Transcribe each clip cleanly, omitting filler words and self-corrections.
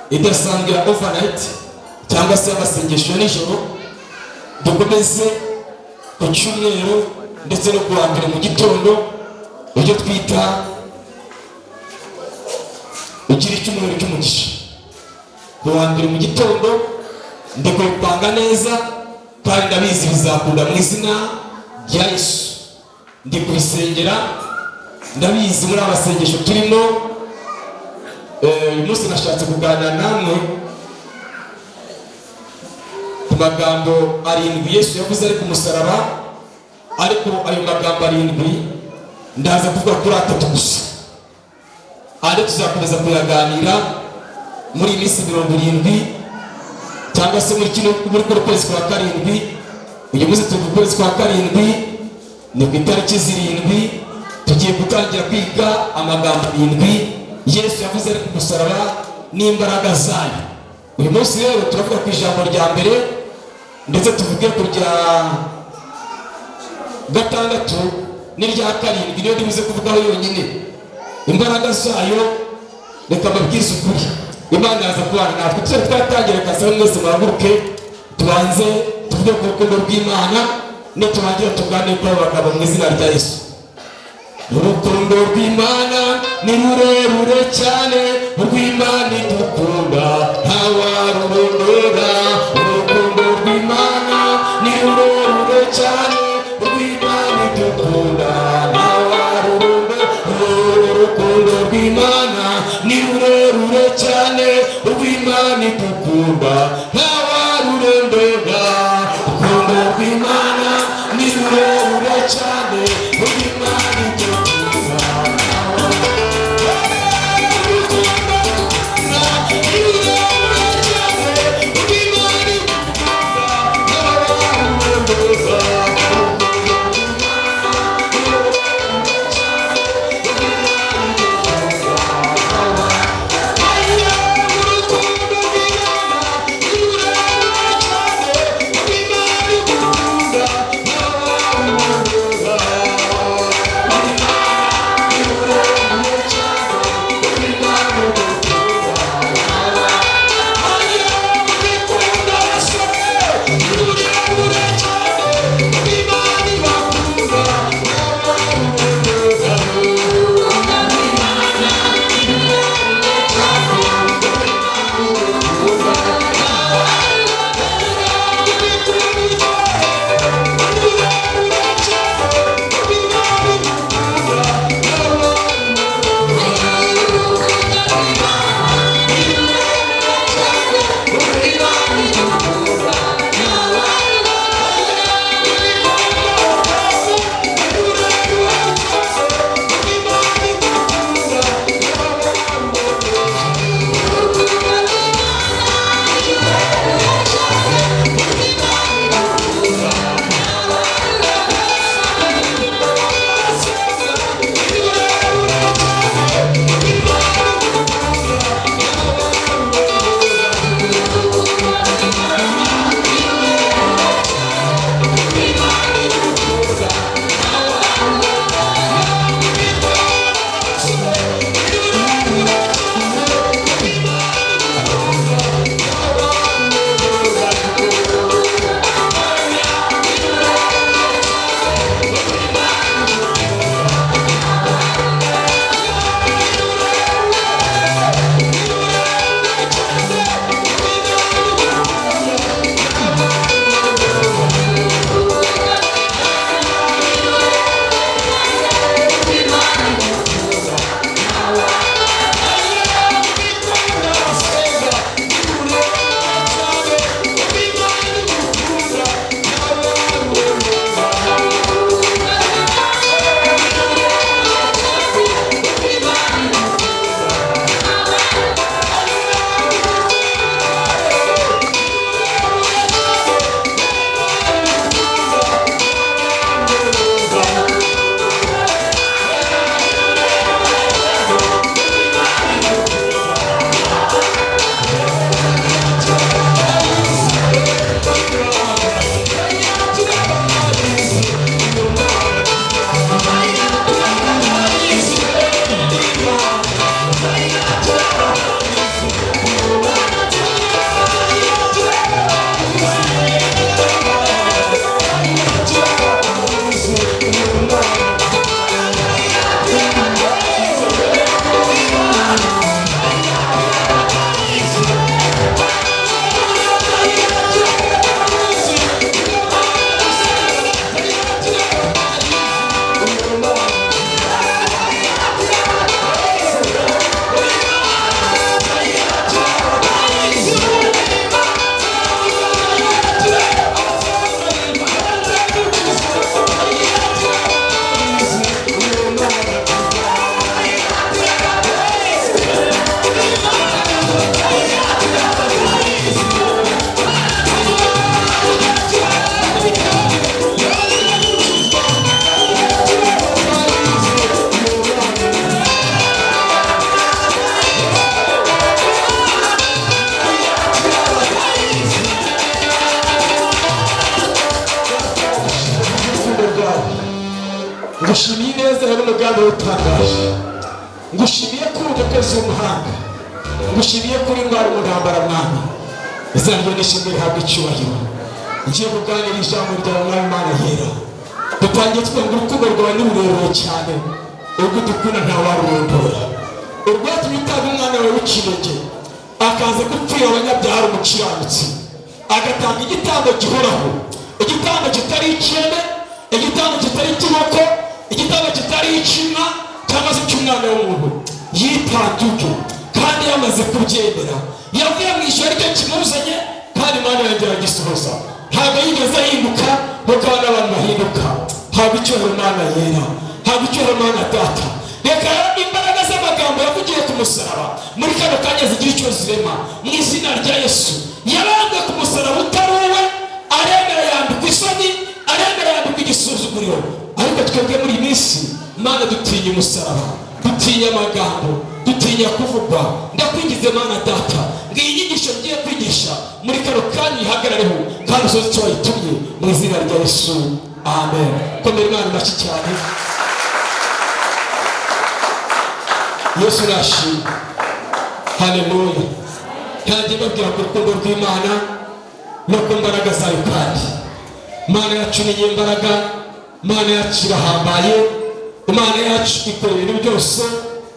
idasanzwe ya overnight cyangwa se amasengesho nijoro, dukomeze ku cyumweru ndetse no kuwa mbere mu gitondo ibyo twita ugira icyumweru cy'umugisha. Kuwa mbere mu gitondo ndikubipanga neza kandi ndabizi bizakunda mu izina rya Yesu. Ndi kubisengera, ndabizi muri abasengesho turimo. Uyu munsi nashatse kuganira namwe ku magambo 7 Yesu yavuze ari ku musaraba, ariko ayo magambo 7 ndaza kuvuga kuri 3 gusa, ariko tuzakomeza kuyaganira muri iminsi 70 cyangwa se muri kwezi kwa 7. Uyu munsi turi ku kwezi kwa 7, ni ku itariki 7 tugiye gutangira kwiga amagambo 7 Yesu yavuze ari ku musaraba n'imbaraga zayo. Uyu munsi rero turavuga ku ijambo rya mbere ndetse tuvuge ku rya 6 n'irya 7, niyo ndibuze kuvugaho yonyine. Imbaraga zayo reka mbabwize ukuri, Imana yaza kubana natwe. Tuzari twatangira akazi mwese muraguruke tubanze tuvuge ku rukundo rw'Imana, niturangira tuganire kuri abagabo mu izina rya Yesu. Urukundo rw'Imana ni rurerure cyane, urw'Imana idukunda ntawarurondora. Urukundo rw'Imana ni rurerure cyane, urw'Imana idukunda ntawarurondora. Urukundo rw'Imana ni rurerure cyane, urw'Imana idukunda ntawarurondora. Urukundo rw'Imana ni rurerure cyane, urw'Imana umugambi utangaje. Ngushimiye kuri umukozi w'umuhanga, ngushimiye kuri indwara mu ntambara mwami, izina ryawe nishimwe rihabwe icyubahiro. Ngiye kuganira ijambo ryawe mwami Mana yera, dutangiye twumva urukundo rwawe ni rurerure cyane, urwo dukunda ntawarurondora, urwatumye utanga umwana wawe w'ikinege akaza gupfira abanyabyaha ari umukiranutsi, agatanga igitambo gihoraho, igitambo kitari icyene, igitambo kitari icy'inkoko, igitambo kitari icy'inka cyangwa se icy'umwana w'umuntu. Yitangiye ubwe kandi yamaze kubyemera, yavuye mu ijoro ryo kimuzanye kandi Imana yongera agisohoza. Ntabwo yigeze ahinduka nk'uko abana abantu bahinduka. Haba icyubahiro Mana yera, haba icyubahiro Mana data. Reka imbaraga z'amagambo yavugiye ku musaraba muri kano kanya zigira icyo zirema mu izina rya Yesu. Yabambwe ku musaraba utari uwe, aremera yambikwa isoni, aremera yambikwa igisuzuguriro. Ariko twebwe muri iyi minsi Mana dutinya umusaraba, dutinya amagambo, dutinya kuvugwa. Ndakwingize Mana data ngo iyi nyigisho ngiye kwigisha muri kano kanya ihagarareho kandi usoze icyo wayitumye mu izina rya Yesu, amen. Komera Imana amashyi cyane. Yesu nashimwe, haleluya. Kandi babwira ku rukundo rw'Imana no ku mbaraga zayo, kandi Imana yacu ni imbaraga, Imana yacu irahambaye, Imana yacu ikora ibintu byose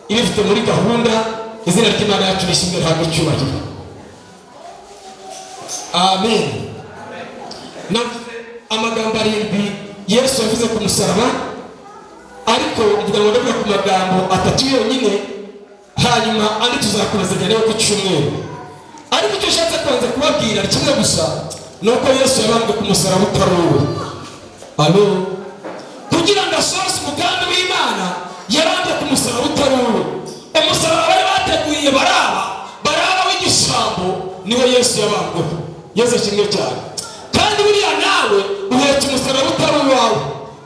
ibifite muri gahunda. Izina ry'Imana yacu nishimwe rihabwe icyubahiro, amen. Navuze amagambo arindwi Yesu yavuze ku musaraba, ariko kugira ngo ndavuga ku magambo atatu yonyine, hanyuma andi tuzakomezanya nayo ku cyumweru. Ariko icyo nshatse kubanza kubabwira ni kimwe gusa, ni uko Yesu yabambwe ku musaraba utari uwe. Alo, kugira ngo asohoze umugambi w'Imana yabambwe ku musaraba utari uwe. Umusaraba bari bateguye Baraba w'igisambo niwe Yesu yabambweho. Yesu ashimwe cyane. Kandi buriya nawe uhetse umusaraba utari uwawe,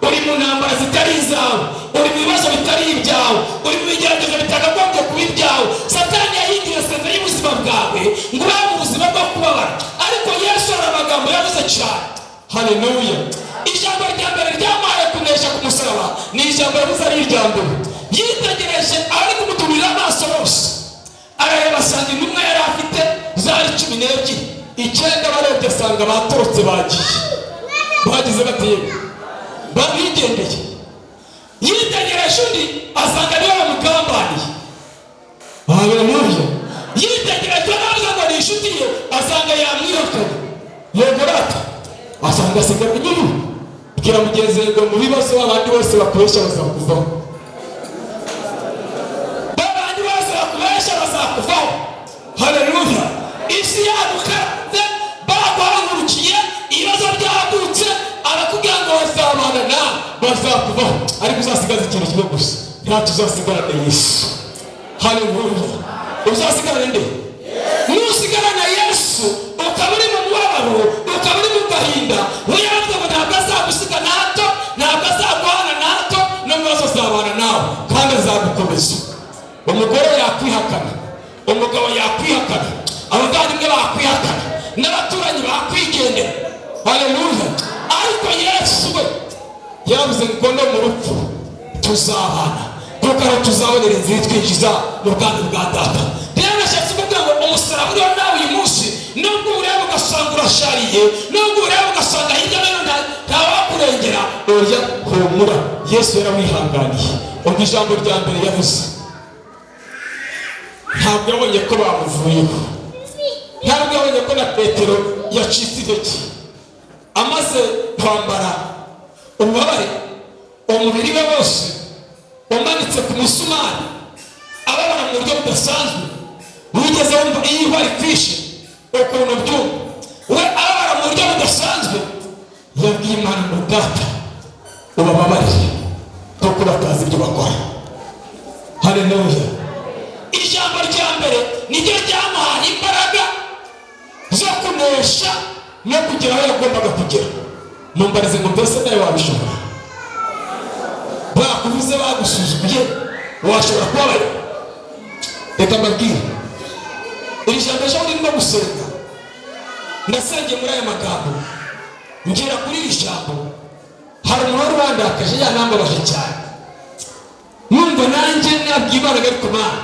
uri mu ntambara zitari izawe, uri mu bibazo bitari ibyawe, uri mu bigeragezo bitagagombye kuba ibyawe. Satani yahinduye seze y'ubuzima bwawe ngo ube mu buzima bwo kubabara, ariko Yesu hari amagambo yavuze cyane, haleluya. Ijambo rya mbere ryamaye kunesha ku musaraba ni ijambo yavuze ari irya mbere. Yitegereje abari kumutumira amaso bose, arareba asanga intumwa yari afite zari 12, 9 barebye asanga batorotse bagize bateye babigendeye. Yitegereje undi asanga niwe bamugambaniye, haleluya. Yitegereje nawe ngo ni inshuti ye asanga yamwihakanye, yego rata asanga asigaye inyuma. Bwira mugenzi ngo mu bibazo abandi bose bakoresha bazakuvaho, abandi bose bakoresha bazakuvaho, haleluya. Isi yadukaze baguhagurukiye, ibibazo byagutse, arakubwira ngo bazabana nawe bazakuvaho, ariko uzasigaza ikintu kimwe gusa, ntacyo uzasigarana Yesu, haleluya. Uzasigarana nde? Nusigarana Yesu ukaba uri mu mubabaro, ukaba uri mu gahinda, we yavuze ngo ntabwo azagusiga na hato, ntabwo azaguhana na hato, no mu bibazo azabana nawe kandi azagukomeza. Umugore yakwihakana, umugabo yakwihakana, abavandimwe bakwihakana, n'abaturanyi bakwigendera, haleluya. Ariko Yesu we yavuze ngo no mu rupfu tuzabana, kuko aho tuzabonera inzira itwinjiza mu bwami bwa data. Rero nashatse kuvuga ngo umusaraba uriho nawe uyu munsi, nubwo ureba ugasanga urashariye, nubwo ureba ugasanga hirya no hino ntawakurengera, oya humura, Yesu yaramwihanganiye. Ubwo ijambo rya mbere yavuze, ntabwo yabonye ko bamuvuyeho, ntabwo yabonye ko na Petero yacitse intege amaze kwambara ububabare, umubiri we wose umanitse ku musumari, ababara mu buryo budasanzwe. Wigeze wumva iyo iba rikwishe ukuntu byumva? We ababara mu buryo budasanzwe, yabwiye Imana ngo data ubababarire kuko batazi ibyo bakora, haleluya. Ijambo rya mbere niryo ryamuhaye imbaraga zo kunesha no kugera aho yagombaga kugera. Mumbarize ngo mbese nawe wabishobora? Bakuvuze bagusuzuguye, washobora kubabarira? Reka mbabwire, iri jambo ejo ndimo gusenga, nasengeye muri aya magambo, ngera kuri iri jambo, hari umuntu wari wandakaje yanambabaje cyane. numva nanjye nabwibaraga ariko mana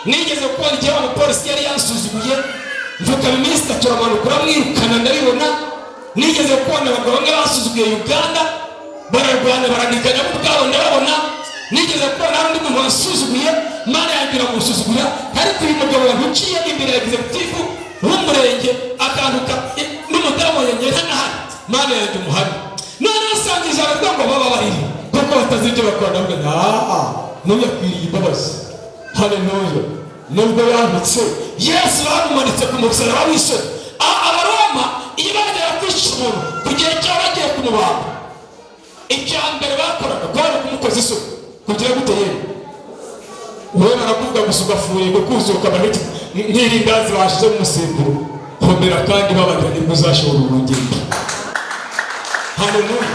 nigeze kubona igihe umupolisi yari yansuzuguye mvuka mu minsi 3 amanuka mwirukana ndabibona. Nigeze kubona abagabo bamwe basuzuguye Uganda bararwana baraniganya mu bwabo ndababona. Nigeze kubona hari undi muntu wasuzuguye mana yangira musuzugura ariko uyu mugabo waguciye imbere ya executive w'umurenge akanduka n'umudamu yanyera n'ahari mana yanjye umuhari none asangije abagabo baba bariri kuko batazije bakora ngo none yakwiriye imbabazi. Haleluya. Nubwo yanditse Yesu bamumanitse ku musaraba w'isoni abaroma iyo bagera kwica umuntu kugihe cyo bagiye kumubamba icya mbere bakoraga kwari kumukoza isoni kugira guteye wowe barakuvuga gusa ugafuye gukuzuka bahita nk'irindazi bashize mu musemburo komera kandi babagira nibwo uzashobora urugendo. Haleluya.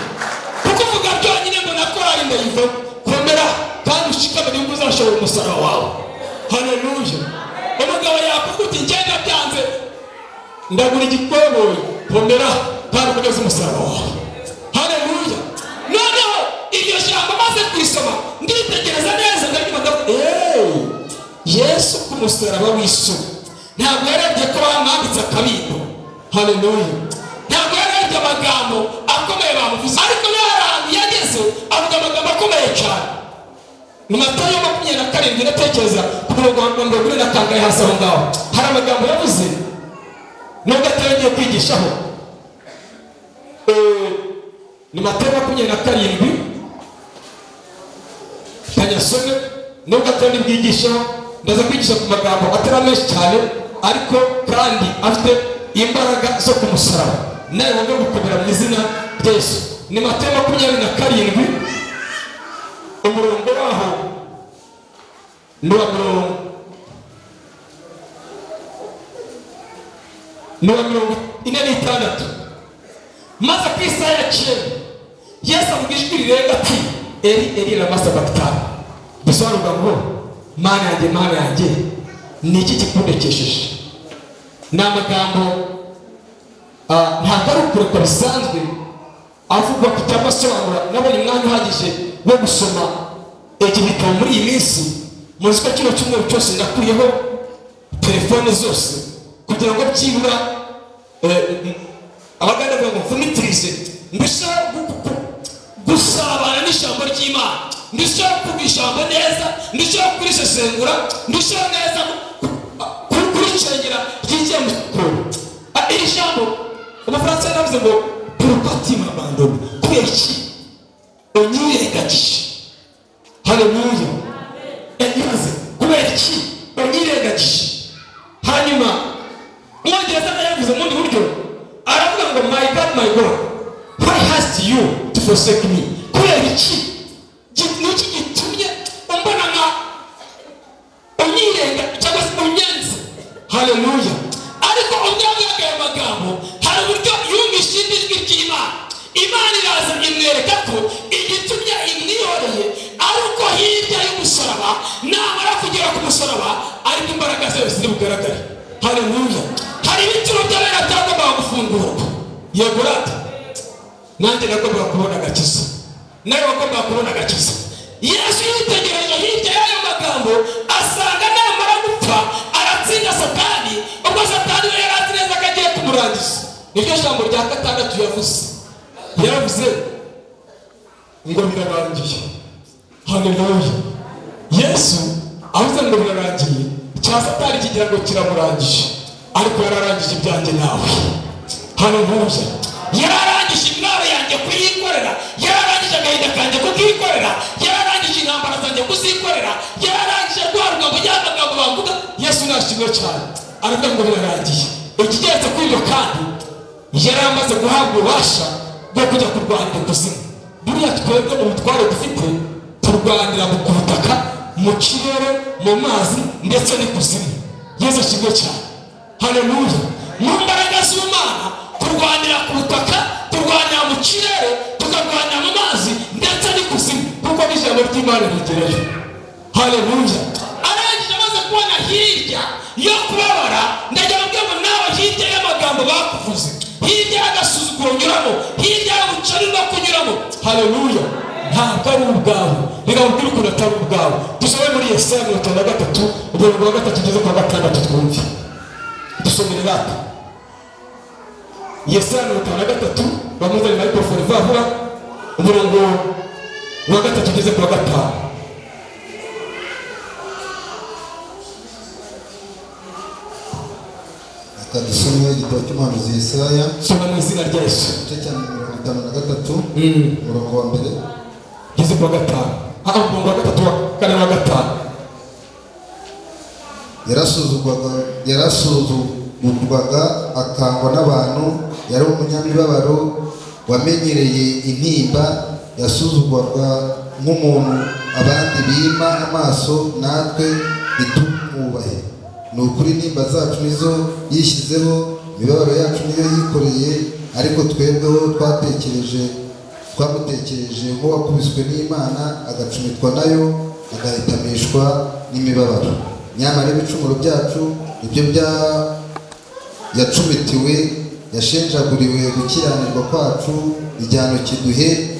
Kuko uvuga byonyine ngo nakorari ndayiva komera kandi ushikame nibwo uzashobora umusaraba wawe. Haleluya. Umugabo yakuvuga uti ngenda byanze ndagura igikoboyi komera kandi ukomeze umusaraba wawe. Haleluya. Noneho iryo jambo maze kurisoma nditegereza neza ndagira Yesu ku musaraba w'isoni ntabwo yarebye ko bamwambitse akabindo. Haleluya. Ntabwo yarebye amagambo akomeye bamuvuze ariko n'ahantu yageze avuga amagambo akomeye cyane. Mu Matayo 27 ndatekereza ku murongo wa 40 natangaye hasi aho ngaho hari amagambo yavuze nubwo ataragiye kwigishaho. Ni Matayo 27 kanyasome nubwo atari bwigishaho ndaza kwigisha ku magambo ataramenshi cyane ariko kandi afite imbaraga zo kumusaraba nawe wanga gukomera mu izina rya Yesu. Ni Matayo 27 umurongo waho nuwa 46 maze ku isaha ya cyenda Yesu avuga ijwi rirenga ati Eli lama sabakitani bisobanurwa ngo mana yanjye ni iki kikundekesheje. Ni amagambo ntabwo ari ukurekwa bisanzwe avugwa ku cyangwa asobanura. Nabonye umwanya uhagije wo gusoma iki gitabo muri iyi minsi muzi ko kino cyumweru cyose ndakuriyeho telefone zose kugira ngo byibura abagana ngo mfunitirize ndashaka gusabana n'ijambo ry'Imana ndashaka kuvuga ijambo neza ndashaka kurisesengura ndashaka neza kuricengera ry'igiye mu koro. Iri jambo Umufaransa yaravuze ngo pourquoi tu m'abandonnes kubera iki unyirengagije. Haleluya. Yavuze kubera iki unyirengagije. Hanyuma Mwongereza yavuze mu buryo aravuga ngo my God why hast you to forsake me. Kubera iki niki gitumye umbona nka unyirenga cyangwa se unyanze. Haleluya. Ariko umwanya magambo hari uburyo yumvise ijwi ry'Imana. Imana iraza imwereka ko igitumye imwihoreye ariko hirya y'umusaraba namara kugera ku musaraba ariko imbaraga zayo ziri bugaragare. Haleluya. Hari ibituro by'abera byagombaga gufungurwa. Yego rata nanjye nagombaga kubona agakiza nawe wagombaga kubona agakiza. Yesu yitegereje hirya y'ayo magambo asanga namara gupfa aratsinda Satani. Ubwo Satani yari azi neza ko agiye kumurangiza. Niryo jambo rya 6 yavuze ngo birarangiye. Haleluya. Yesu avuze ngo birarangiye cya Satani kigira ngo kiramurangije ariko yararangije ibyanjye nawe. Haleluya. Yararangije imwaro yanjye kuyikorera, yararangije agahinda kanjye kukikorera, yararangije intambara zanjye kuzikorera, yararangije rwarwa ngo y'amagambo bavuga. Yesu nashimwe cyane aravuga ngo birarangiye. Ikigeretse kuri ibyo kandi yari amaze guhabwa ububasha bwo kujya kurwanira kuzimu. Buriya twebwe mu butware dufite turwanira mu butaka, mu kirere, mu mazi ndetse n'ikuzimu. Yesu ashimwe cyane. Haleluya. Mu mbaraga z'Imana turwanira ku butaka, turwanira mu kirere, tukarwanira mu mazi ndetse n'ikuzimu kuko n'ijambo ry'Imana rigereyo. Haleluya. Arangije amaze kubona hirya yo kubabara ndagira ngo nawe hirya y'amagambo bakuvuze, hirya y'agasuzuguro nyuramo, hirya y'ubucari no kunyuramo. Haleluya. ntabwo ari ubwawe. Reka nkubwire ukuntu atari ubwawe. Dusome muri Yesaya 53 umurongo wa 3 kugeza ku wa 6 twumve. Dusomere rata Yesaya 53 bamuzanye microphone vuba umurongo wa 3 kugeza ku wa 5. Dusome igitabo cy'umuhanuzi Yesaya. Soma mu izina rya Yesu. Igice cya 53 umurongo wa 1 kugeza ku wa 5. Umurongo wa 3 wa 4 wa 5. Yarasuzugurwaga akangwa n'abantu, yari umunyamibabaro wamenyereye intimba, yasuzugurwaga nk'umuntu abandi bima amaso, natwe ntitumwubahe. Ni ukuri intimba zacu nizo yishyizeho, imibabaro yacu niyo yikoreye, ariko twebweho twamutekereje nk'uwakubiswe n'Imana, agacumitwa nayo, agahitamishwa n'imibabaro. Nyamara ibicumuro byacu ibyo yacumitiwe, yashenjaguriwe gukiranirwa kwacu, igihano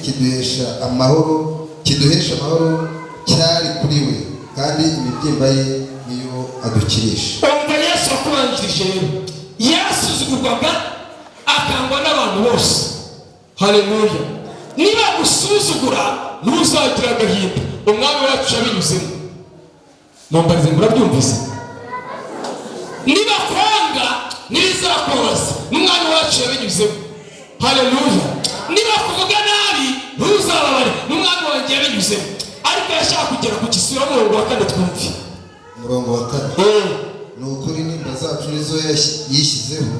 kiduhesha amahoro cyari kuri we, kandi imibyimba ye niyo adukirisha. Umva Yesu akubanjirije rero, yarasuzugurwaga akangwa n'abantu bose. Haleluya. Niba gusuzugura ntuzagira agahinda, umwami wacu yabinyuzemo. Mumbarize murabyumvise? Niba kwanga ntibizakoroza, n'umwami wacu yabinyuzemo. Haleluya. Niba kuvuga nabi ntuzababare, n'umwami wanjye yabinyuzemo. Ariko yashaka kugera ku kisura umurongo wa 4 twumve. Umurongo wa 4. Ni ukuri intimba zacu nizo yishyizeho,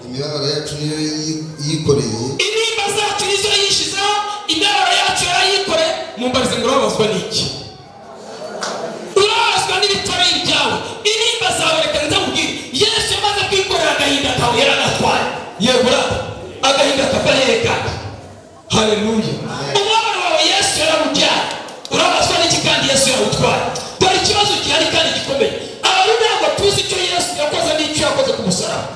imibabaro yacu niyo yikoreye. Intimba zacu nizo yishyizeho, imibabaro yacu yarayikoreye. Mumbarize ngo urabazwa n'iki? Urabazwa n'ibitari ibyawe. Intimba zawe reka ndamubwire, Yesu yamaze kwikorera agahinda kawe yaranatwaye. Yegura agahinda kakareka. Haleluya. Umubabaro wawe Yesu yarawujyanye. Urabazwa n'iki kandi Yesu yarawutwaye? Dore ikibazo gihari kandi gikomeye. Abantu ntabwo tuzi icyo Yesu yakoze n'icyo yakoze ku musaraba.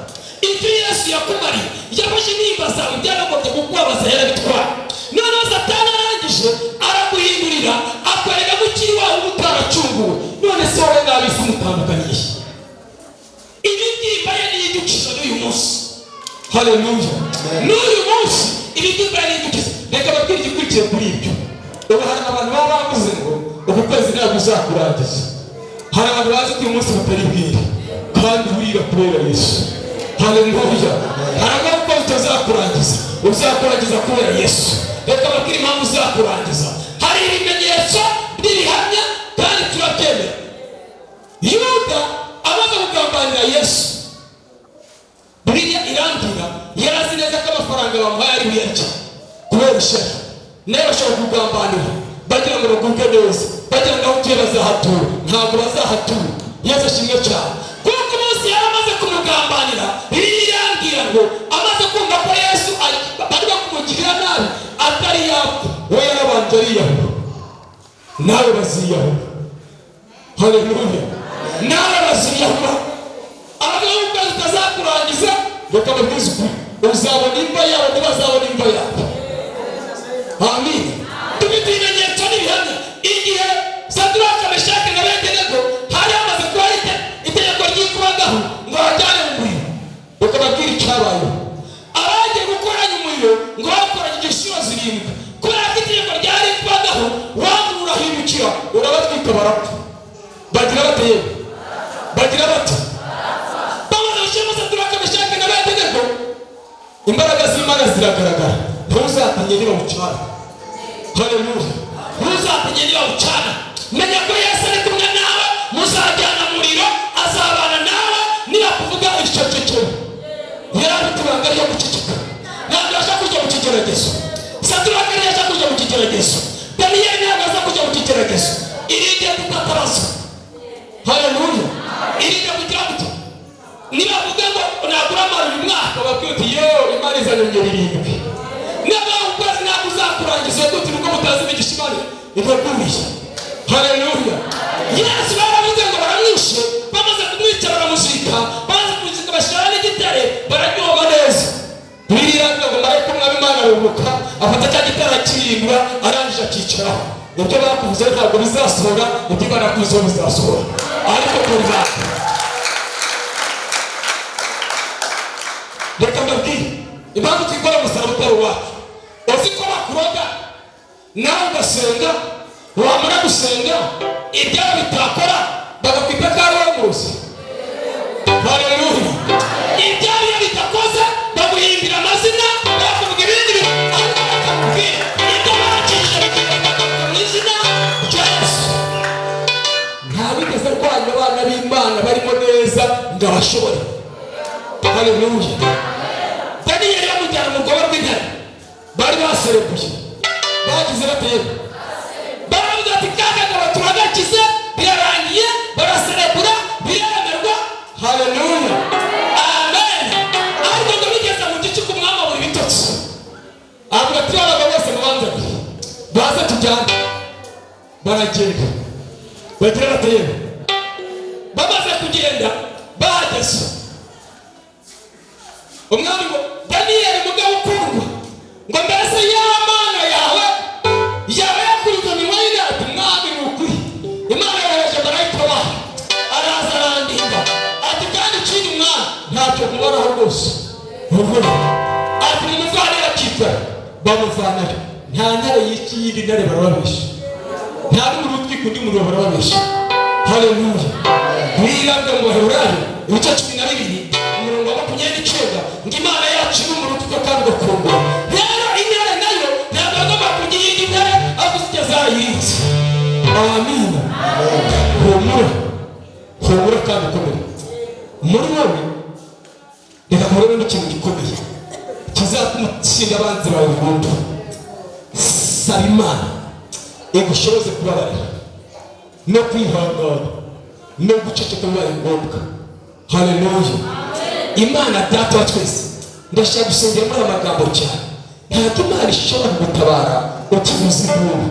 Ibyo Yesu yakumariye, yafashe intimba zawe byaragombye kukubabaza yarabitwaye. Noneho Satani arangije araguhindurira, akwereka ko ukiri wawe utaracunguwe. None se wowe n'ab'isi mutandukaniye? Imibyimba ye niyo idukiza n'uyu munsi. Haleluya. N'uyu munsi imibyimba ye niyo idukiza. Reka babwire igikurikiye kuri ibyo. Ubu hari abantu baba bavuze ngo uku kwezi ntabwo uzakurangiza. Hari abantu bazi ko uyu munsi batari bwire, kandi burira kubera Yesu. Haleluya. Hari abantu ko utazakurangiza, uzakurangiza kubera Yesu. Reka babwire impamvu uzakurangiza. Hari ibimenyetso n'ibihamya kandi turabyemera. Yuda amaze kugambanira Yesu, Bibiliya irambwira yarazi neza ko amafaranga bamuhaye ari buyarya kubera ishyari. Nawe bashobora kugambanira bagira ngo bagubwe neza, bagira ngo aho ugiye bazahatura. Ntabwo bazahatura. Yesu ashimwe cyane. kuko umunsi yari amaze kumugambanira, Bibiliya irambwira ngo amaze kumva ko Yesu barimo kumugirira nabi atari yapfa, we yarabanje ariyahura. Nawe baziyahura. Haleluya. nawe baziyahura. Abagabo b'ukwezi utazakurangiza, Reka babwize ukuri, uzabona imva yawe ntibazabona imva yawe. Amin. dufite ibimenyetso n'ibihamya. Igihe Sadiraka, Meshaki na Abedenego hari hamaze kuba itegeko ry'ikubagahu ngo bajyane mu muriro. Reka babwire icyabayeho. Abagiye gukoranya umuriro ngo bakoranye inshuro 7. Kubera ko itegeko ryari kubagahu, wamwe urahindukira Urabatwika barapfa. Bagira bate yewe? Bagira bate? bamaze gushyiramo Sadiraka, Meshaki na Abedenego. Imbaraga z'Imana ziragaragara. Ntuzatinye niba mucana. Haleluya. Ntuzatinye niba ucana. Menya ko Yesu ari kumwe nawe, muzajyana umuriro, azabana nawe. Niba kuvuga Icecekere. Yari afite ibanga ryo guceceka. ntabwo yashaka kujya mu kigeragezo. Sadiraka ntiyashaka kujya mu kigeragezo. Daniyeli ntabwo aza kujya mu kigeragezo. Irinde gutatabaza. Haleluya. Irinde kugira gute? Niba avuga ngo nagura amara uyu mwaka, Babwire uti yo Imana izanyongera 7. niba ukwezi ntabwo uzakurangiza gute nubwo mutazi imigisha Imana Ibaguriye. Haleluya. Yesu baravuze ngo baramwishe, bamaze kumwica baramuzika, bamaze kumuzika bashyiraho n'igitare, bararyoba neza. Bibiliya iravuga ngo marayika umwami Imana aruhuka, afata cya gitare akirindura, arangije kwicaraho. Ibyo bakuvuze ntabwo bizasohora, ibyo Imana yakuvuzeho bizasohora. Ariko kuri baka reka mbabwire impamvu twikora umusaraba utari uwacu. Uzi ko bakuroga nawe ugasenga, wamara gusenga ibyawe bitakora bagakwita ko ari wowe muzi. Haleluya. Ibyawe iyo bitakoze baguhimbira amazina, bakavuga ibindi bintu, ariko bakakubwira ibyo bakijije bikagaruka mu izina rya Yesu. Ntawigeze arwanya abana b'Imana barimo neza ngo abashobore. Haleluya. Daniyeli yamujyana mu rwobo rw'intare, bari baserebuye, bagize batera, baravuga ati kakagabo turagakize, birarangiye, baraserebura, biremerwa. Haleluya. Amen. Ariko ngo bigeze mu gicuku umwami abura ibitotsi, avuga ati abagabo bose mubanze baze tujyane. Baragenda bagira batera, bamaze kugenda bahageze umwami ngo Daniyeli mugabo ukundwa, ngo mbese ya Mana yawe yaba yakuriza nyuma y'inati. Mwami ni ukuri, Imana yohereje marayika wayo araza arandinda, ati kandi ikindi mwami ntacyo kubonaho rwose. Ati mumuvanire akitara, bamuvanayo. Nta ntare y'iki yindi ntare barababesha, nta n'umuri utwika undi muriro barababesha. Haleluya. Mwirabwe mu Baheburayo ibice 12 umurongo wa 29 ngo Imana yacu ni umurutuka kandi ugakundwa. Rero intare nayo ntabwo agomba kugira indi ntare ahubwo azayirinze. Amina. Humura kandi ukomere. Muri wowe reka nkorere n'ikintu gikomeye kizatuma utsinda abanzi bawe burundu. Saba Imana igushoboze kubabarira no kwihangana no guceceka bibaye ngombwa. Haleluya. Imana data wa twese ndashaka gusengera muri amagambo cyane. Ntabwo Imana ishobora kugutabara ukivuza inkuru.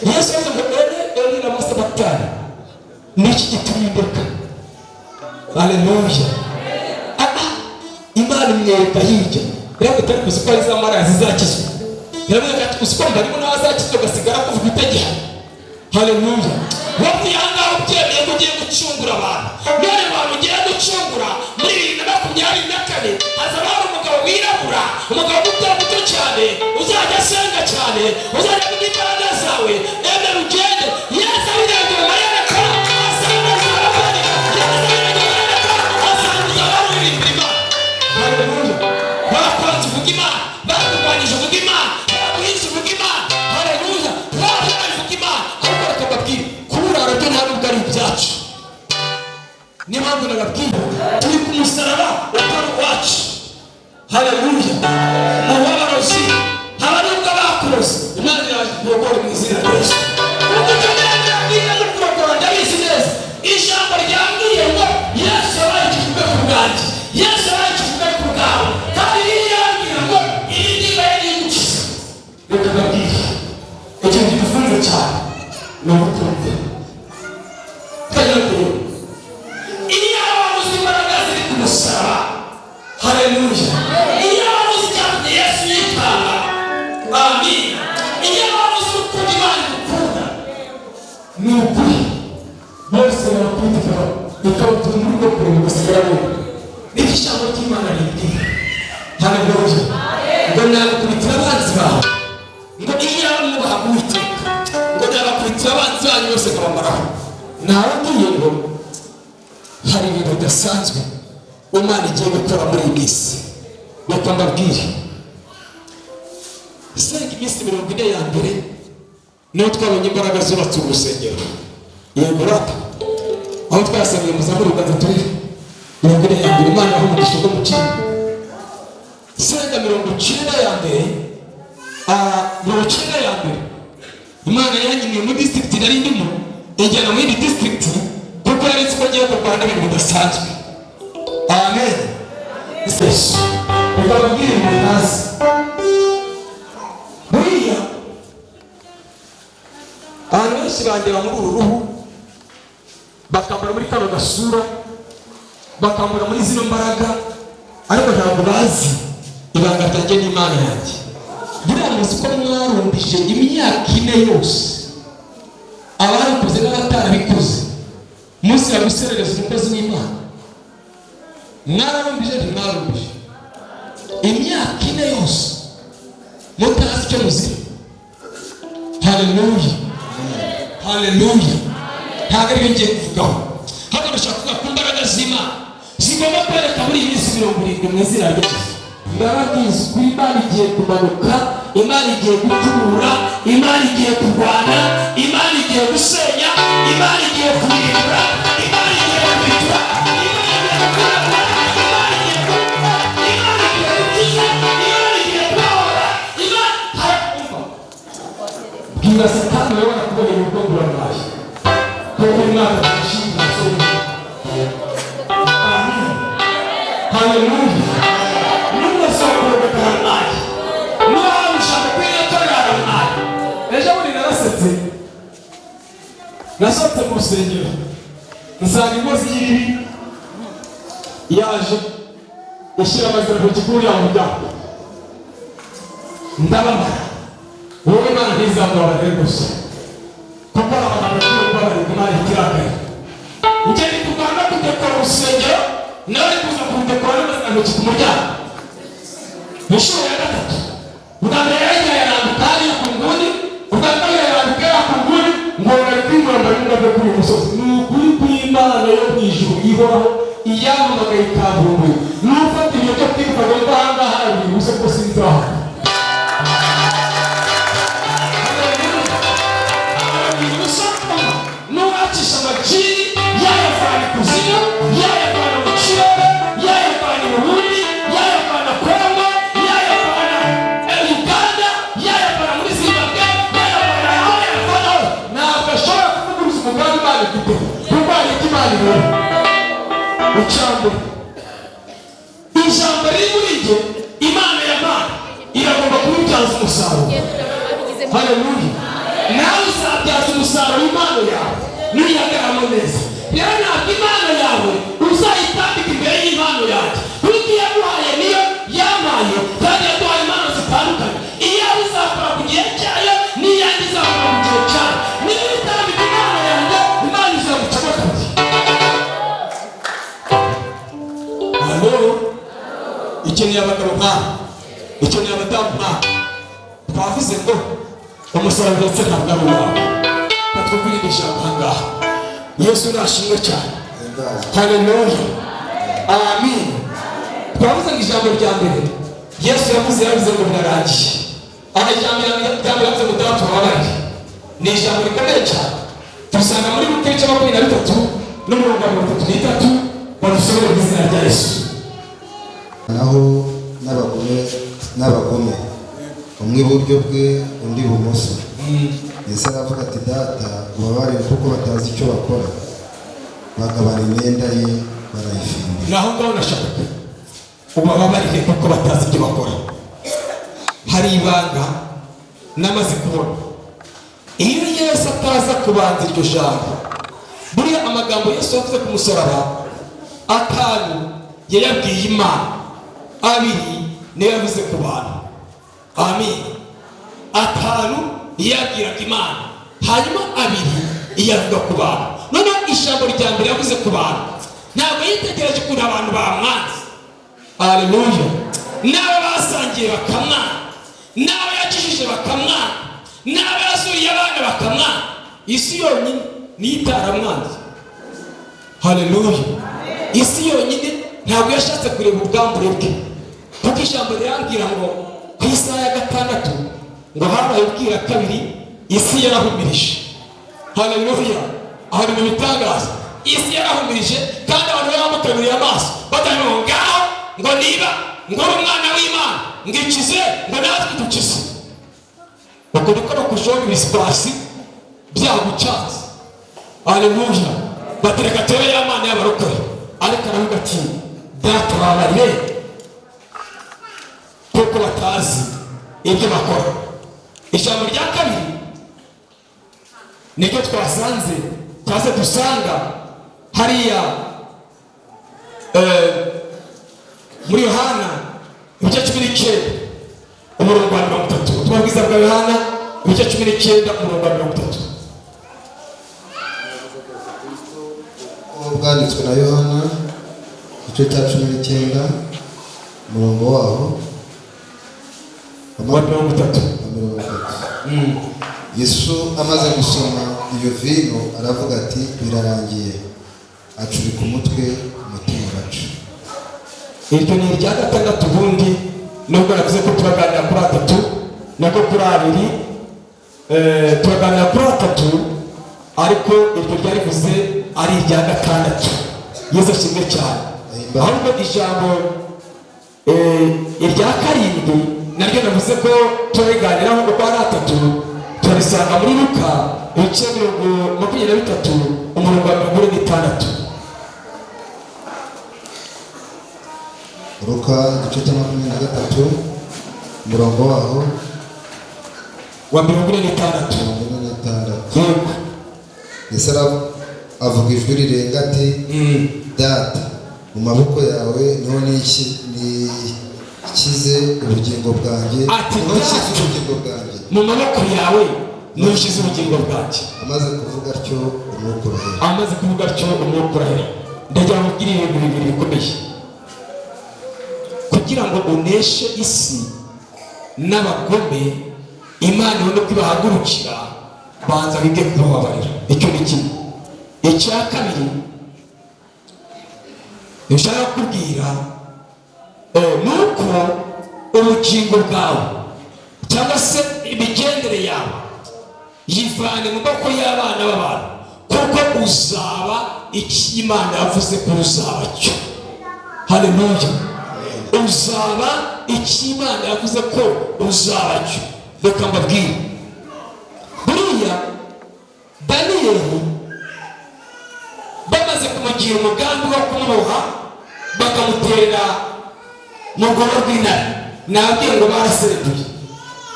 Yesu yavuze ngo ene na masabatani niki gitumye ndeka. Haleluya. Imana imwereka hirya rero utari kuzi ko ari za mara zizakizwa. Yaravuga ati kuzi ko mbarimo n'abazakizwa ugasigara kuvuga itagiha. Haleluya. Wowe yangaho ubyemeye ko ugiye gucungura abantu. None abantu ugiye gucungura muri 2024 hazaba hari umugabo wirabura, umugabo muto cyane, uzajya asenga cyane, uzajya kugira imbaraga zawe. Eme ugende Yesu abirengera amayereka asanga zarabari, Yesu abirengera amayereka asanga zarabari imbere. Haleluya. Bakwanze uvuga Imana, bakurwanyije uvuga Imana, bakuhinze uvuga Imana. Haleluya. Bakurwanyije uvuga Imana. Ariko reka mbabwire kurara byo ntabwo ari ibyacu. Niyo mpamvu nababwira turi ku musaraba utari uwacu. Haleluya. Ababarozi haba nubwo bakuroze, Imana yaje kurogora mu izina rya Yesu. Kuko cyane yabwiye no kurogora ndabizi neza. Ijambo ryambwiye ngo Yesu yabaye ikivuga ku bwanjye, Yesu yabaye ikivuga ku bwawe, kandi yambwira ngo iyi ndiba yari gukiza. Reka mbabwire ikintu gifunze cyane ni ubutumwa. Iyo wabuze imbaraga ziri ku musaraba. Haleluya. Iyo wabuze icyatumye Yesu yitanga. Amina. Iyo wabuze urukundo Imana igukunda, ni ukuri bose barakwitika ikabutura muri bwo kureba gusigara wowe. Niko ijambo ry'Imana ribwira. Haleluya. Ngo nagukubitira abanzi bawe, ngo iyo mwubaha Uwiteka, ngo nabakubitira abanzi banyu bose nkabamaraho. Nababwiye ngo hari ibintu bidasanzwe Imana igiye gukora muri iyi minsi. Reka mbabwire senga iminsi 40 ya mbere niho twabonye imbaraga zubatse urusengero. Yego rata aho twasangiye muzamuri uganza turi 40 ya mbere Imana yaho umugisha bwo mukiri. Senga 90 ya mbere 90 ya mbere Imana yanyimiye muri district nari ndimo ijyana muri district kuko yari nzi ko ngiye kurwana n'ibintu bidasanzwe. Amen. Yesu ukababwira umunazi buriya abantu benshi bandeba muri uru ruhu, bakambara muri kano gasura, bakambara muri zino mbaraga, ariko ntabwo bazi ibanga ryanjye n'Imana yanjye. buriya muzi ko mwarumbije imyaka 4 yose abarikoze n'abatarabikoze munsi ya guserereza umukozi w'Imana. Mwarumbije ntimwarumbije imyaka 4 yose mutazi icyo muzira. Haleluya, haleluya. Ntabwo ari ngiye kuvugaho, hano ndashaka kuvuga ku mbaraga z'Imana zigomba kwereka muri iyi minsi 70 mu izina rye. Ndababwiza ko Imana igiye kumanuka, Imana igiye gucurura, Imana igiye kurwana, Imana igiye gusenya, Imana igiye kurimbura, Imana igiye kubitura, Imana igiye kurabura, Imana igiye kuba, Imana igiye gukiza, Imana igiye kubohora, Imana hakumva. Bwira Satani wewe wanakubona yuko nguramaye kuko Imana ishimira somo. Amen. Haleluya. Nasohotse mu rusengero nsanga inkozi y'ibibi yaje ishyira amazina ku kiguru ya muryango. Ndababara, wowe Imana ntizamubabare gusa kuko abantu bari Imana itirakaye. Njye ndi kurwana kudekora urusengero, nawe ari kuza kudekora n'amazina ku muryango. Inshuro ya 3 ubwa mbere yagiye aranduka hariya ku nguni, ubwa kabiri aranduka ku nguni, ngo bari kwimuramba n'indabyo kuri uyu musozi. Ni ukuri kw'Imana yo mu ijuru ihoraho iyamamagaye ikavumbuye. N'ufata ibyo byo kwiruka ngo ahangaha biri buze ko sinzaha. N'uwacisha amaciri yayavana ikuzimu, yayavana mu kirere, yayavana i Burundi, yayavana Kongo, yayavana Uganda, yayavana muri Zimbabwe, yayavana aho yayavana hose. Ntabwo ashobora kuvuguruza umugambi Imana ifite kuko hari icyo Imana ibona. Ijambo riri muri jye, Imana y'Imana iragomba kubibyaza umusaruro. Haleluya. Nawe uzabyaza umusaruro w'impano yawe niyagaramo neza. Rero ntabwo impano yawe uzayitambika imbere y'impano yanjye kuko iyo yaguhaye niyo yamaye, kandi yaduhaye impano zitandukanye. Iyawe izakora ku gihe cyayo, n'iyanjye izakora ku gihe cyayo. Niba utambika impano yanjye, Imana izagucamo kabiri. Halo, ikeneye abagabo nk'aba, ikeneye abadamu nk'aba. Twavuze ngo umusaruro ndetse ntabwo ari uwawe. Batwumvira ijambo ahangaha. Yesu nashimwe cyane. Haleluya, amen. Twavuze ngo ijambo rya mbere Yesu yavuze ngo birarangiye. Aha ijambo yavuze ngo data wabaye ni ijambo rikomeye cyane. Dusanga muri Luka 23 n'umurongo wa 33 badusomera mu izina rya Yesu. Naho n'abagome umwe iburyo bwe undi ibumoso. Yesu aravuga ati data ubabarire kuko batazi icyo bakora, bagabana imyenda ye barayifinda. Naho ngaho nashaka ubabarire kuko batazi icyo bakora. Hari ibanga namaze kubona. Iyo Yesu ataza kubanza iryo jambo, buriya amagambo Yesu yavuze ku musaraba 5 yayabwiye Imana, 2 niyo yavuze ku bantu. Amen. 5 yabwiraga Imana, hanyuma 2 iyavuga ku bantu. Noneho ijambo rya mbere yavuze ku bantu, ntabwo yitegereje kuri abantu bamwanze. Haleluya. N'abo basangiye bakamwana, n'abo yakijije bakamwana, n'abo yasuriye abana bakamwana. Isi yonyine niyo itaramwanze. Haleluya. Isi yonyine ntabwo yashatse kureba ubwambure bwe, kuko ijambo rirambwira ngo ku isaha ya 6 ngo habaye ubwira kabiri, isi yarahumirije. Haleluya. Aho ni mu bitangaza, isi yarahumirije kandi abantu baramukabiriye amaso batari ngo ngaho ngo niba ngo ari umwana w'Imana ngo ikize ngo natwe dukize. Uko niko bakujoga ibisipasi byagucanze. Haleluya. Batereka tere y'Imana y'abarokore, ariko aravuga ati data wababarire kuko batazi ibyo bakora. Ijambo rya kabiri niryo twasanze cyase dusanga hariya muri Yohana 19 umurongo wa 30. ubutumwa bwiza bwa Yohana ibice 19 umurongo wa 30. Ubwanditswe na Yohana igice cya 19 umurongo waho wa 30. Yesu amaze gusoma iyo vino aravuga ati birarangiye, acurika umutwe, umutima uraca. Iryo ni irya gatandatu ubundi nubwo navuze ko turaganira kuri atatu nako kuri abiri turaganira kuri atatu, ariko iryo ryarivuze ari irya gatandatu. Yesu ashimwe cyane. Ahubwo ijambo irya karindwi naryo navuze ko turiganiraho kuko ari atatu, turarisanga muri Luka ibice 23 umurongo wa 26. Luka igice cya 23 umurongo waho wa 26. Yesu avuga ijwi rirenga ati Data, mu maboko yawe niho nikize ubugingo bwanjye. Ati mu maboko yawe nushize ubugingo bwanjye. Amaze kuvuga atyo umwuka urahera. Amaze kuvuga atyo umwuka urahera. Ndagira ngo ubwire ibintu bibiri bikomeye. Kugira ngo uneshe isi n'abagome, Imana ibone ko ibahagurukira, banza wige kubabarira. Icyo ni kimwe. Icya kabiri nshaka kubwira nuko ubugingo bwawe cyangwa se imigendere yawe yivane mu maboko y'abana b'abantu, kuko uzaba icyo Imana yavuze ko uzaba cyo. Haleluya. Uzaba icyo Imana yavuze ko uzaba cyo. Reka mbabwire, buriya Daniyeli bamaze kumugira umugambi wo kumuboha bakamutera mu rwobo rw'intare, nababwiye ngo baraserebuye,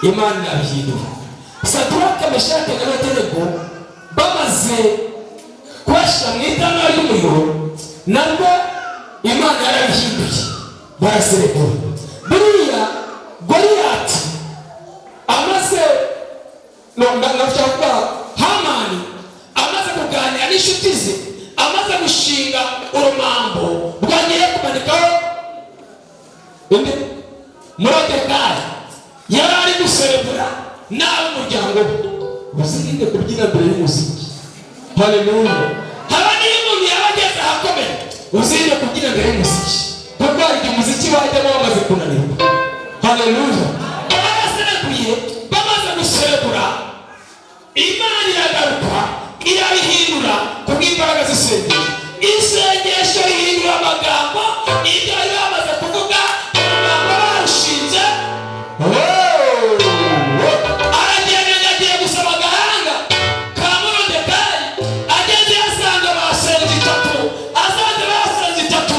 Imana irabihindura. Sadiraka, Meshaki na Abedenego bamaze kubashyira mu itanura ry'umuriro, nabwo Imana yarabihinduye, baraserebura. Buriya Goliyati amaze Hamani amaze kuganira n'inshuti ze, amaze gushinga urumambo rwagiye kumanikaho Moridekayi, yari ari guserebura n'ab'umuryango we. Uzirinde kubyina mbere y'umuziki. Haleluya. Haba niyo umuntu yaba ageze ahakomeye, uzirinde kubyina mbere y'umuziki, kuko hari igihe umuziki wajyamo wamaze kunanirwa. Haleluya. Baraserebuye, bamaze guserebura, Imana iragaruka irabihindura kubw'imbaraga z'isengesho. Isengesho rihindura amagambo, ibyo bari bamaze kuvuga amagambo barushinze. Aragenda agiye gusaba agahanga ka Moridekayi, ageze yasanga basenze itatu, asanze basenze itatu.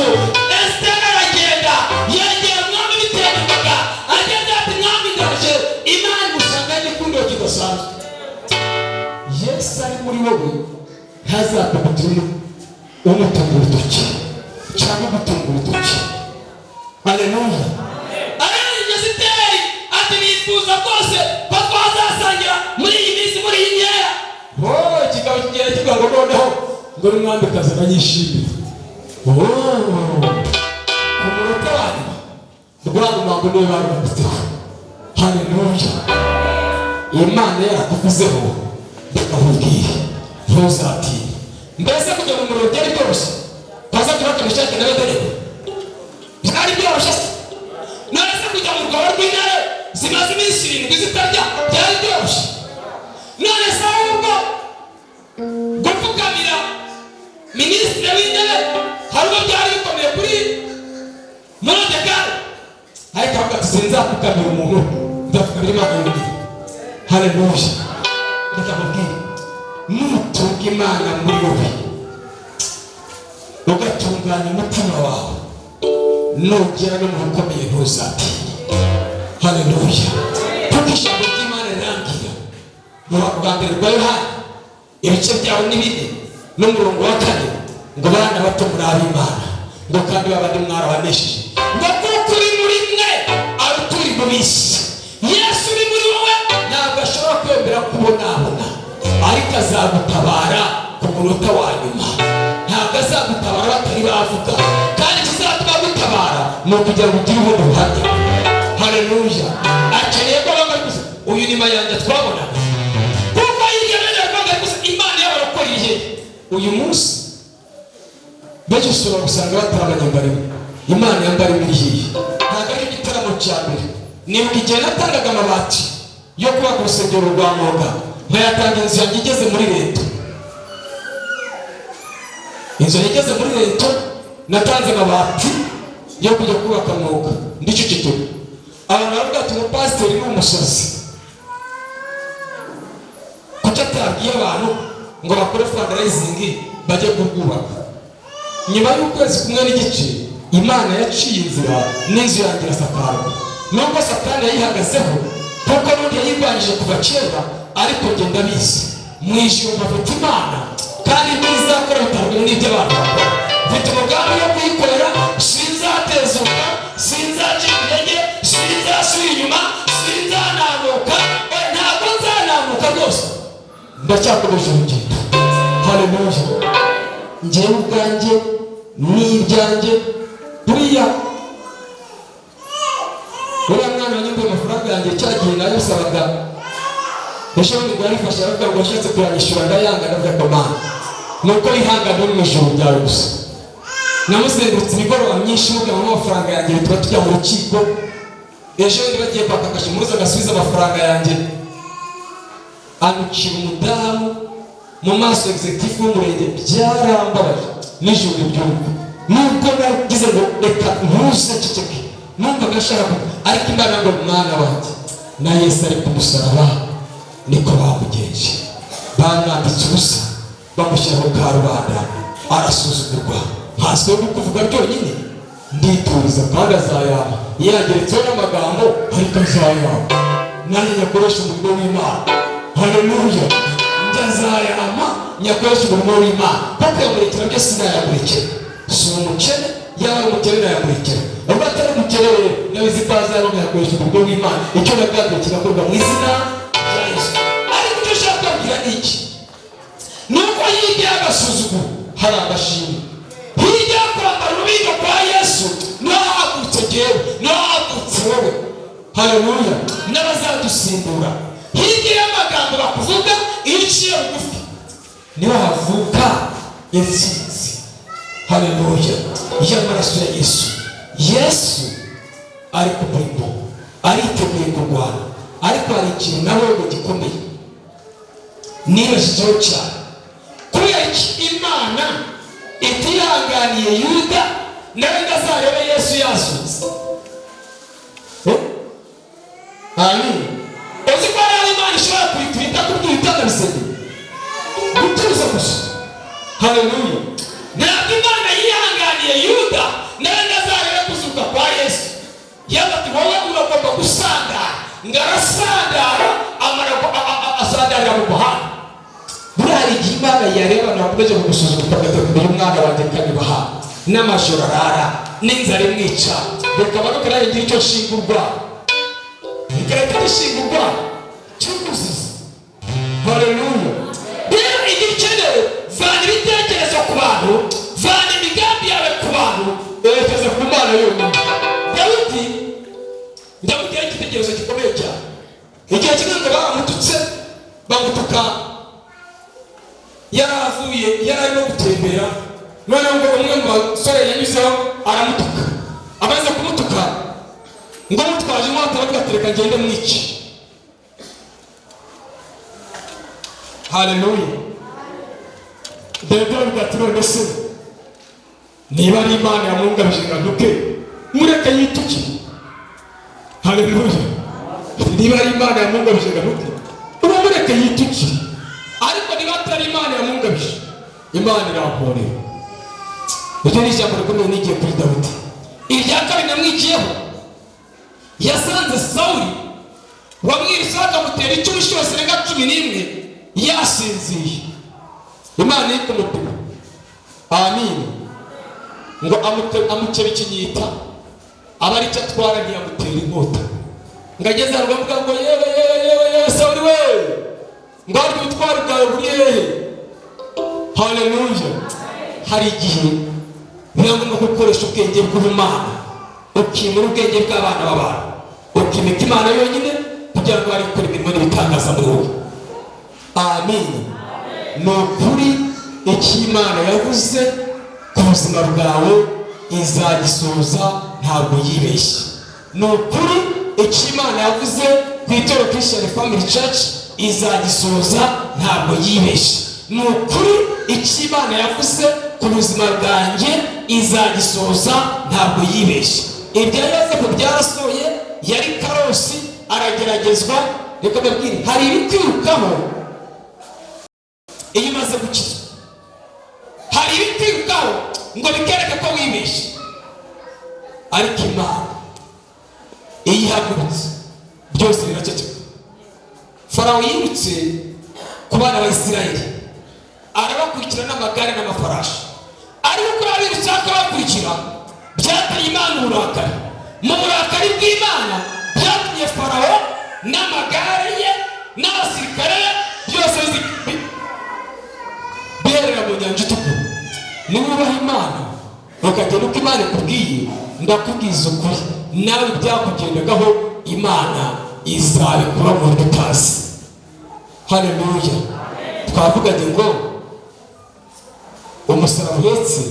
Esiteri aragenda yegera umwami biteguka, ageze ati mwami ndaje. Imana igusanga n'igikundo kidasanzwe. Yesu ari muri wowe ntazakugutuma umutunga urutoki cyangwa gutunga urutoki. Haleluya. Arangije Esiteri ati nifuza rwose ko twazasangira muri iyi minsi, muri iyi nkeya. Kigabo kigera kivuga ngo noneho ngo n'umwamikazi aranyishimira. Ku munota wa nyuma rwarumango niwe barumutseho. Haleluya. Imana yarakuvuzeho, ndakubwira ntuzatire. Mbese kujya mu muriro byari byoroshye? Sadiraka, Meshaki na Abedenego byari byoroshye se? None se kujya mu rwobo rw'intare zimaze iminsi 7 zitarya byari byoroshye? None se ahubwo gupfukamira minisitiri w'intebe hari ubwo byari bikomeye kuri Moridekayi, ariko avuga ati sinzapfukamira umuntu, ndapfukamira Imana yonyine. Haleluya. Reka mbabwire, nutunga Imana muri wowe ugatunganya umutima wawe, nugera no mu bikomeye ntuzatire. Haleluya. Kuko ijambo ry'Imana rirangira mu rwa mbere rwa Yohana ibice byaho ni 4 n'umurongo wa 4 ngo bana bato muri ab'Imana, ngo kandi babandi mwarabanesheje, ngo kuko uri muri mwe arutura mu bisi. Yesu uri muri wowe munota wa nyuma. Ntabwo azagutabara batari bavuga, kandi kizatuma gutabara ni ukugira ngo ugire ubundi buhamya. Haleluya. Akeneye ko bamwe gusa uyu ni Mayanja twabonaga, kuko yiyemeje kwanga gusa Imana yabarokoriye. Uyu munsi benshi ushobora gusanga batarabanye mbarimo Imana yambara ibirihiye. Ntabwo ari igitaramo cya mbere. Nibuka igihe natangaga amabati yo kubaka urusengero rwa Mwuga, nkayatanga inzu yanjye igeze muri leta. Inzu igeze muri leta natanze amabati yo kujya kubaka Mwuga ndi Kicukiro. Abantu baravuga ati umupasiteri ni umusazi, kuki atabwiye abantu ngo bakore fundraising bajye kurwubaka. Nyuma y'ukwezi kumwe n'igice Imana yaciye inzira n'inzu yanjye irasakarwa. Nubwo Satani yayihagazeho kuko n'undi yayirwanyije kuva kera, ariko njye ndabizi mu ijuru bafite Imana, kandi ntizakora bitandukanye n'ibyo abantu bakora. Mfite umugambi wo kuyikorera, sinzatezuka, sinzacika intege, sinzasubira inyuma, sinzananuka, ntabwo nzananuka rwose. Ndacyakomeje urugendo. Haleluya. Njyewe ubwanjye n'ibyanjye buriya mwana wanyumva amafaranga yanjye cyagiye nayasabaga, ushobora kuyifasha aravuga ngo ashatse kuyanyishyura ndayanga, ndavuga ko Mana nuko yihangana uri mu ijuru ryawe gusa. Namusengurutse imigoroba myinshi mubwira ngo amafaranga yanjye tuba tujya mu rukiko, ejo ndi bagiye kwaka Kashimuruza agasubiza amafaranga yanjye, anucira umudamu mu maso executive w'umurenge. Byarambabaje n'ijuru ry'urugo, nubwo nagize ngo reka ntuze ceceke, numvaga ashaka, ariko Imana ngo mwana wanjye na Yesu ari ku musaraba niko bamugenje. Bamwambitse ubusa bamushyira ku karubanda, arasuzugurwa. Ntaswe no kuvuga byonyine, ndituriza kandi azayama. Yageretseho n'amagambo ariko azayama. Nanjye nyakoresha umurimo w'Imana. Haleluya. Njye azayama nyakoresha umurimo w'Imana, kuko yamurekera byose sinayamurekera. Si umukene, yaba umukene nayamurekera. Ubwo atari umukene rero nabizi ko azayama nyakoresha umurimo w'Imana. Icyo nagambye kirakorwa mu izina rya Yesu. Ariko icyo ushaka kubwira ni iki? Nuko hirya y'agasuzuguro hari agashimwe. Hirya yo kwambara urubindo kwa Yesu niho hahagurutse jyewe, niho hahagurutse wowe. Haleluya. N'abazadusimbura. Hirya y'amagambo bakuvuga iyo uciye bugufi niho havuka intsinzi. Haleluya. Y'amaraso ya Yesu. Yesu ari ku murimo, ariteguye kurwana, ariko hari ikintu nawe ngo gikomeye nibashijeho cyane. Kubera Imana itihanganiye Yuda nawe ndazarebe Yesu yazutse. Amen. Uzi ko ari Imana ishobora kwitwita kubwira itangabisenge gutuza gusa. Haleluya. Ntabwo Imana yihanganiye Yuda nawe ndazarebe kuzuka kwa Yesu. Yaba wowe uragomba gusandara, ngarasandara asandarira mu muhanda. Buriya hari igihe Imana yareba nakomeje kugusuzugura uyu mwana wanjye kanibaha n'amajoro arara n'inzara imwica, reka baruke nawe ngira icyo nshingurwa, ikarita n'ishingurwa cy'ukuziza. Haleluya. Rero igihe ukeneye vana ibitekerezo ku bantu, vana imigambi yawe ku bantu, erekeza ku Mana yonyine. Dawidi ndamubwira igitekerezo gikomeye cyane. Igihe kimwe ngo baramututse, bamutuka yaravuye, yararimo gutembera, noneho ngo umwe mu basore yanyuzeho aramutuka. Amaze kumutuka ngo mutwaje inkota aravuga ati reka ngende mwice. Haleluya. Dawidi aravuga ati none se niba ari Imana yamwungabije ngo aduke, mureke yituke. Haleluya. Niba ari Imana yamwungabije ngo aduke, mureke yituke. Ariko niba atari Imana yamwungabije, Imana iramporera. Icyo ni ijambo rikomeye nigiye kuri Dawidi. Irya kabiri namwikiyeho, yasanze Sawuli wamwiruseho akamutera icumu inshuro zirenga 11 yasinziye. Imana iri kumupima. Amin. Ngo amukebe ikinyita, aba ari cyo atwara ntiyamutera inkota. Ngo ageze aho avuga ngo yewe Sawuli we, ngo ari ubutwari bwawe buri hehe? Haleluya. Hari igihe biba ngombwa gukoresha ubwenge bw'ubumana, ukimura ubwenge bw'abana b'abantu, ukimika Imana yonyine kugira ngo ari gukora imirimo n'ibitangaza muri wowe. Amen. Ni ukuri icyo Imana yavuze ku buzima bwawe izagisohoza, ntabwo yibeshye. Ni ukuri icyo Imana yavuze ku itorero Christian Family Church izagisohoza, ntabwo yibeshye. Ni ukuri icyo Imana yavuze ku buzima bwanjye izagisohoza, ntabwo yibeshye. Ibya Yozefu byarasohoye, yari karosi arageragezwa. Reka mbabwire, hari ibikwirukaho iyo umaze gukizwa. Hari ibikwirukaho ngo bikereke ko wibeshye, ariko Imana iyo ihagurutse byose biraceceka. Farawo yirutse ku bana ba Isirayeli, arabakurikira n'amagare n'amafarashi, ariko kuri abirutse akabakurikira byateye Imana uburakari. Mu burakari bw'Imana byatumye Farawo n'amagare ye n'abasirikare byose biherera mu nyanja itukura. Niwubaha Imana ukagenda uko Imana ikubwiye, ndakubwiza ukuri, nawe byakugendagaho Imana izabikura mu buryo utazi. Haleluya. Twavuganye ngo umusaraba uhetse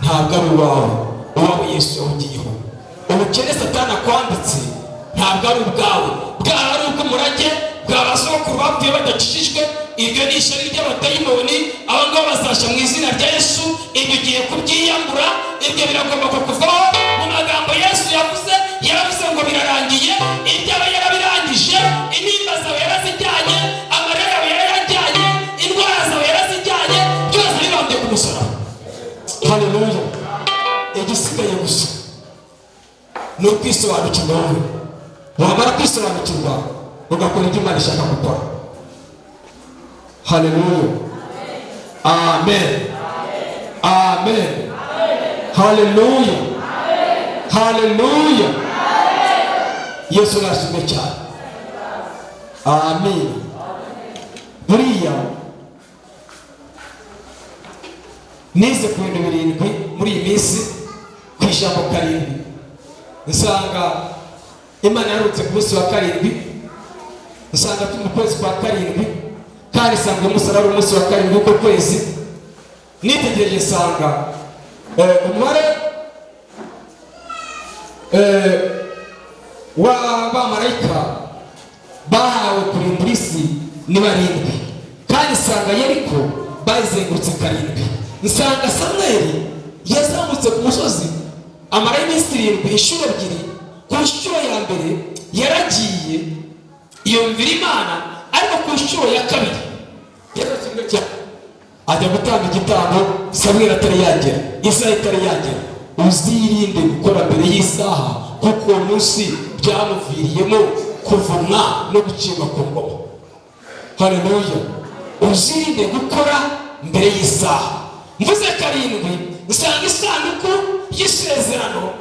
ntabwo ari uwawe, uwawe Yesu yawugiyeho. Ubukene Satani akwambitse ntabwo ari ubwawe, bwaba ari ubw'umurage bw'abasokuru bapfuye badakijijwe. Ibyo ni ishyari ry'abadayimoni, abo ngabo bazashya mu izina rya Yesu. Ibyo ugiye kubyiyambura, ibyo biragomba kukuvaho. Mu magambo Yesu yavuze, yaravuze ngo birarangiye. Ibyaba yarabirangije, intimba zawe yarazijyanye, amarira yawe yarayajyanye, indwara zawe yarazijyanye, byose bibambye ku musaraba. Haleluya. Igisigaye gusa ni ukwisobanukirwa wowe. Wamara kwisobanukirwa ugakora ibyo Imana ishaka gukora. Haleluya. Amen. Amen. Haleluya. Haleluya. Yesu nashimwe cyane. Amen. Buriya nize ku bintu birindwi muri iyi minsi, ku ijambo karindwi. Nsanga Imana yarutse ku munsi wa karindwi, nsanga turi mu kwezi kwa karindwi, kandi nsanga umusaraba ari umunsi wa karindwi w'uko kwezi. Nitegereje nsanga umubare w'abamarayika bahawe kurimbura isi ni barindwi, kandi nsanga Yeriko bayizengurutse karindwi. Nsanga Samweli yazamutse ku musozi amara iminsi 7 inshuro ebyiri. Ku nshuro ya mbere yaragiye yumvira Imana, ariko ku nshuro ya kabiri yarasubira cyane ajya gutanga igitambo. Samweli atari yagera, isaha itari yagera. Uzirinde gukora mbere y'isaha, kuko uwo munsi byamuviriyemo kuvumwa no gucibwa ku ngoma. Haleluya. Uzirinde gukora mbere y'isaha. Mvuze karindwi, nsanga isanduku y'isezerano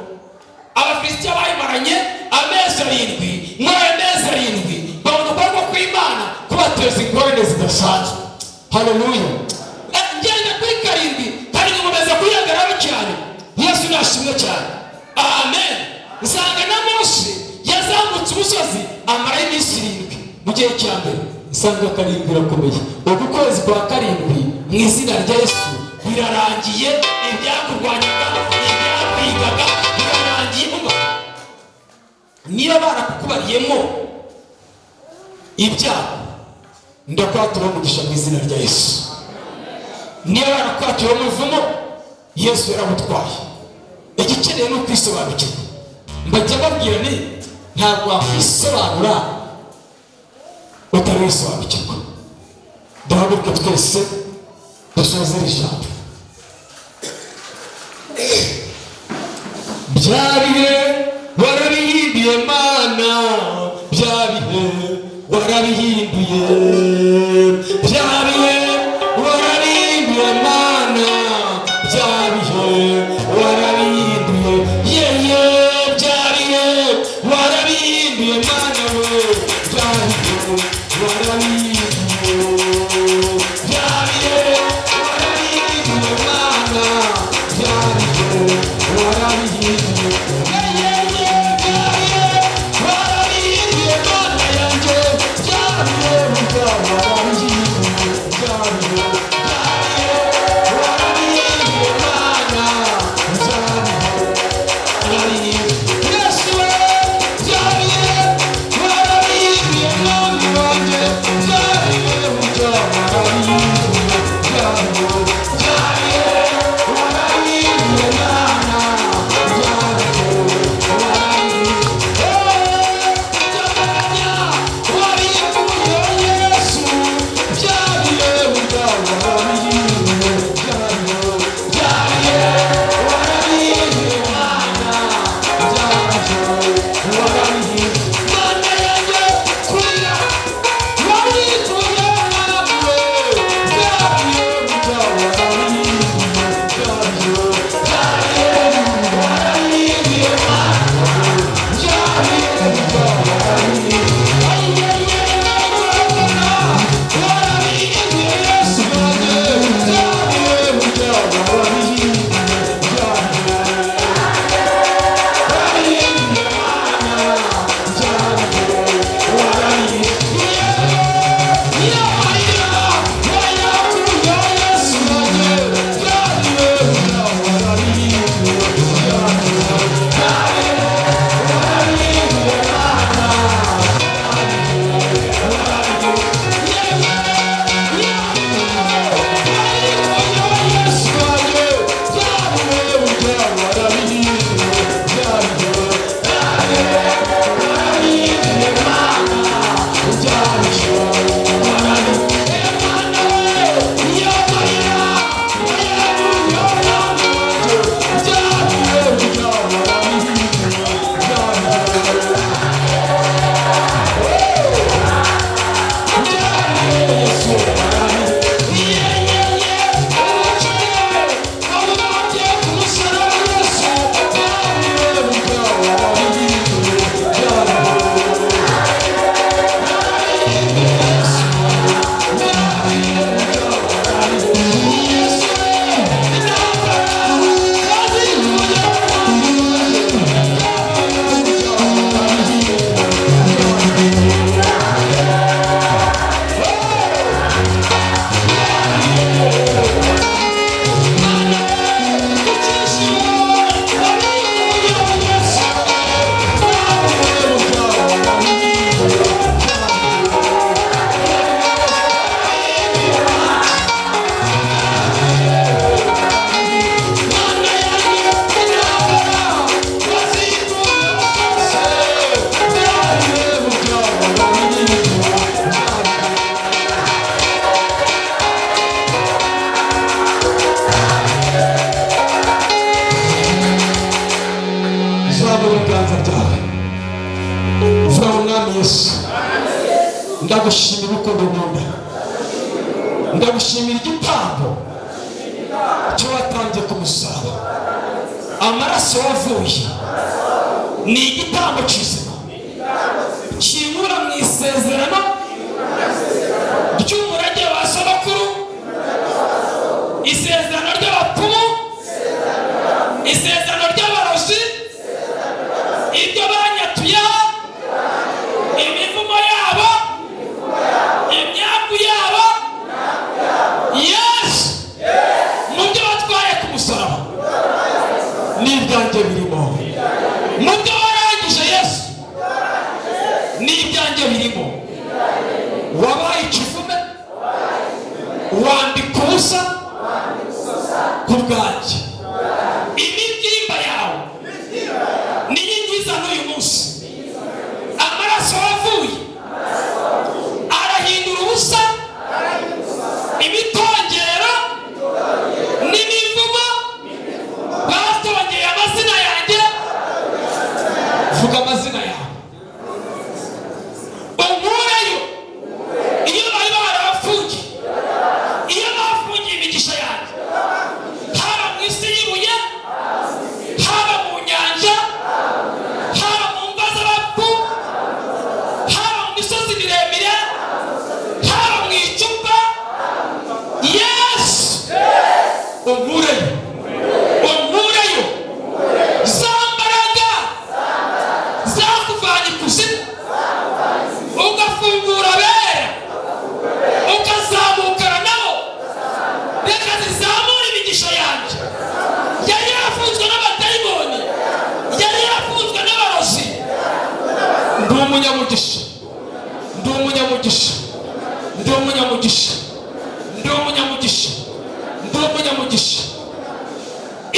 Abafilisitiya bayimaranye amezi 7. Muri ayo mezi 7 babona ukuboko kw'Imana kubateza ingorane zidasanzwe. Haleluya. Ngenda kuri karindwi nkomeza kuyihagararaho cyane. Yesu nashimwe cyane. Amen. Nsanga na Mose yazamutse umusozi amara iminsi 7 mu gihe cya mbere. Nsanga karindwi irakomeye. Uku kwezi kwa karindwi mu izina rya Yesu birarangiye. Ibyakurwanyaga, ibyakwigaga birarangiye. Niba barakukubariyemo ibyaha, ndakwatura umugisha mu izina rya Yesu. Niba barakwatura umuvumo, Yesu yarabutwaye. Igikeneye ni ukwisobanukirwa. Mbajya babwira ni ntabwo wakwisobanura utarisobanukirwa. Duhaguruke twese dusoze ijambo. Byabihe warabihinduye Mana, byabihe warabihinduye, byabihe warabihinduye Mana, byabihe warabihinduye, yeye byabihe warabihinduye Mana we, byabihe warabihinduye, byabihe warabihinduye Zaba ibiganza byawe. Vuga Mwami Yesu, ndagushimira urukundo nkunda, ndagushimira igitambo cyo watanze ku musaraba. Amaraso wavuye ni igitambo kizima kinyura mu isezerano ry'umurage wa sogokuru, isezerano ry'abapfumu, isezerano ry'abarozi, ibyo banyatuyeho, imivumo yabo, imyaku yabo. Yesu, mu byo watwaye ku musaraba n'ibyanjye birimo, mu byo warangije Yesu n'ibyanjye birimo. Wabaye ikivume, wambika ubusa ku bwanjye. Imibyimba yawe niyo ngiza n'uyu munsi. Amaraso wavuye arahindura ubusa imitongero n'imivumo batongeye amazina yanjye. Vuga amazina yawe unkureyo. Iyo bari barabafungiye, iyo bafungiye imigisha yanjye, haba mu isi y'ibuye, haba mu nyanja, haba mu mva z'abapfu, haba mu misozi miremire, haba mu icupa. Yesu, unkureyo, unkureyo. Za mbaraga zakuvanye ikuzimu ugafungura abera ukazamukana nabo, reka zizamura imigisha yanjye. Yari yafunzwe n'abadayimoni, yari yafunzwe n'abarozi. Ndi umunyamugisha, ndi umunyamugisha, ndi umunyamugisha, ndi umunyamugisha, ndi umunyamugisha.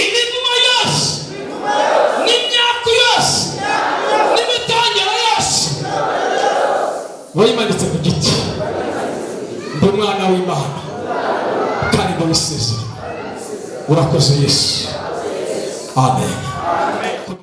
Imivumo yose n'imyaku yose n'imitangiro yose wayimanitse ku giti. Ndi umwana w'Imana kandi ndabisezera. Urakoze Yesu. Amen.